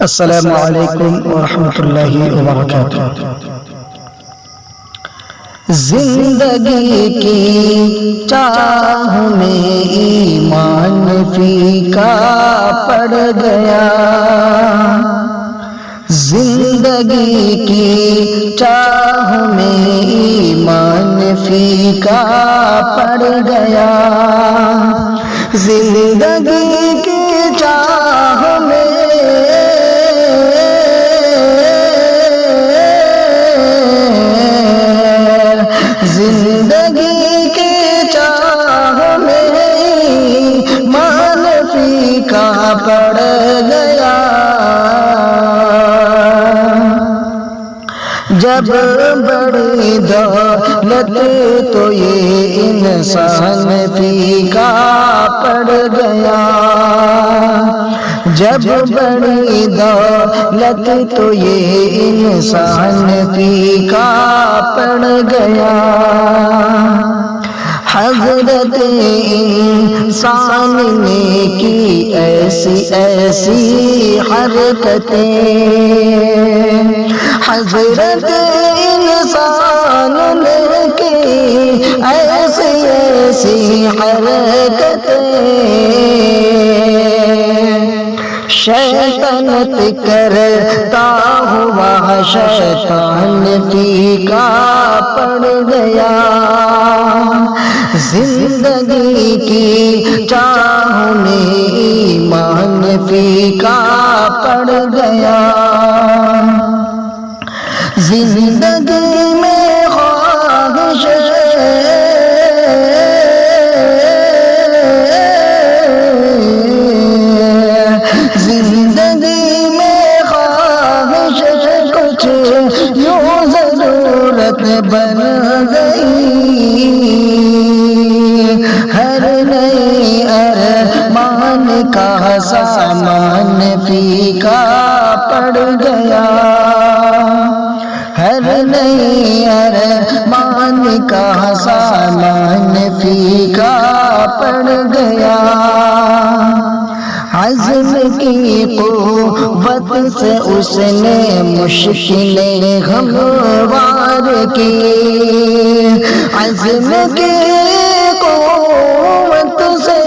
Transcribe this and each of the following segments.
السلام علیکم ورحمۃ اللہ وبرکاتہ۔ زندگی کی چاہ میں ایمان فیکا پڑ گیا، زندگی کی چاہ میں ایمان فیکا پڑ گیا، زندگی کی چاہ میں زندگی کی چاہ میں ایمان فیکا پڑ گیا، جب بڑی دولت تو یہ انسان فیکا پڑ گیا، جب بڑی دولت تو یہ انسان فیکا پڑ گیا، حضرت انسان نے کی ایسی ایسی حرکتیں، حضرت انسان نے کی ایسی ایسی حرکتیں، شیطنت کرتا ہوا شیطان فیکا پڑ گیا، زندگی کی چاہ میں ایمان فیکا پڑ گیا، زندگی میں خواہش زندگی میں خواہش کچھ یوں ضرورت بن گئی، ہر نئی ارمان کا سامان فیکا پڑ گیا، ہر نئی ارمان کا سامان فیکا پڑ گیا، عزم کی قوت سے اس نے مشکلیں ہموار کی، عزم کی قوت سے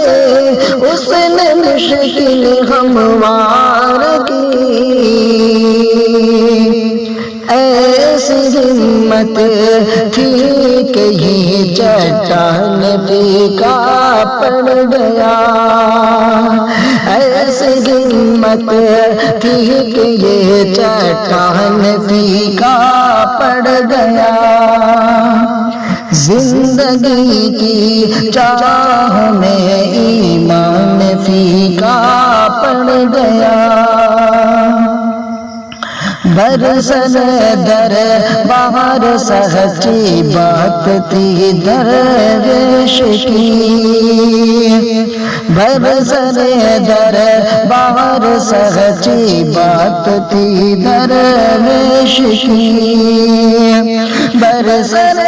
اس نے مشکلیں ہموار کی، ایسی ہمت تھی کہ یہ چٹان فیکا پڑ گیا، ایسی ہمت تھی کہ یہ چٹان فیکا پڑ گیا، زندگی کی چاہ میں ایمان فیکا پڑ گیا، برسر در بہار سچی بات تھی درویش کی، برسر در بہار سچی بات تھی درویش کی، برسر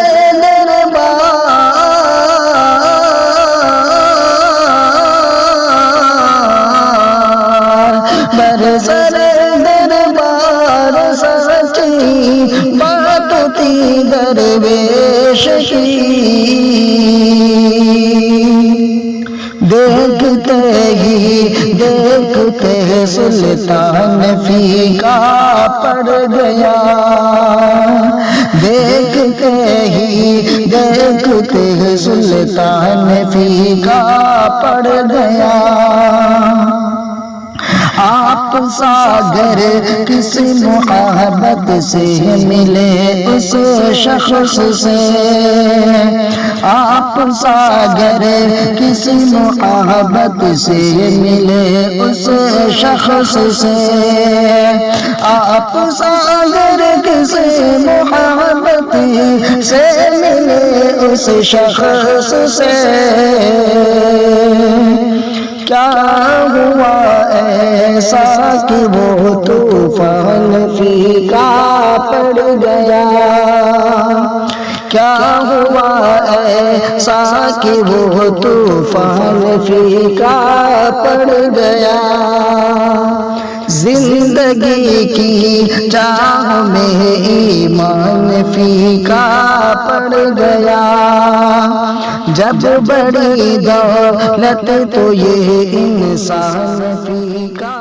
در برسر دربار سچی بات تھی درویش کی، دیکھتے ہی دیکھتے سلطان فیکا پڑ گیا، دیکھتے ہی دیکھتے سلطان فیکا پڑ گیا، آپ ساگر کس محبت سے ملے اس شخص سے، آپ ساگر کس محبت سے ملے اس شخص سے، آپ ساگر کس محبت سے ملے اس شخص سے، کیا ہوا ایسا کہ وہ طوفان فیکا پڑ گیا، کیا ہوا ایسا کہ وہ طوفان فیکا پڑ گیا، زندگی کی چاہ میں ایمان فیکا پڑ گیا، جب بڑی دولت تو یہ انسان فیکا